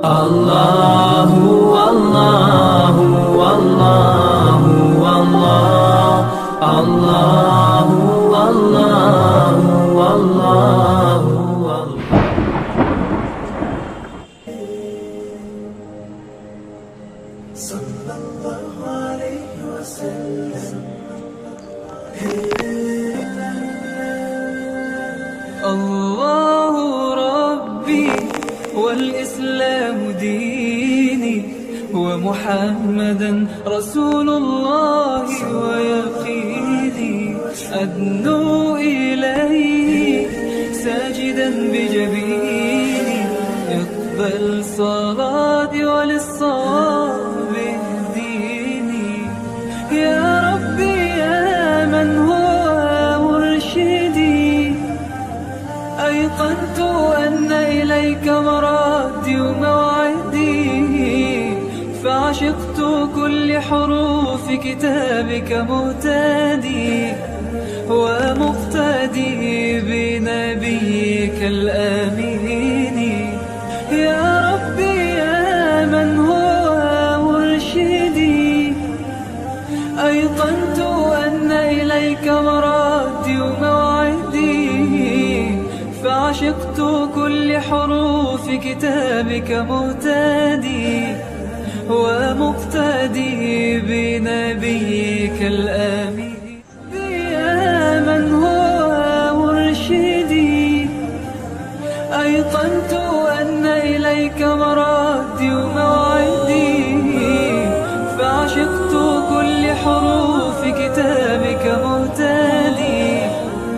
الله والله والله والله الله والله والله والله. صلى الله عليه وسلم. الله ربي والإسلام ديني ومحمدا رسول الله ويقيني أدنو إليه ساجدا بجبيني اقبل صلاتي وللصواب اهديني يا ربي يا من هو مرشدي أيقنت أن إليك مرادي وموعدي فعشقت كل حروف كتابك مهتدي ومقتدي بنبيك الآمين يا ربي يا من هو مرشدي أيقنت أن إليك مرادي وموعدي فعشقت كل حروف كتابك مهتدي ومقتدي بنبيك الآمين يا من هو مرشدي أيقنت أن إليك مرادي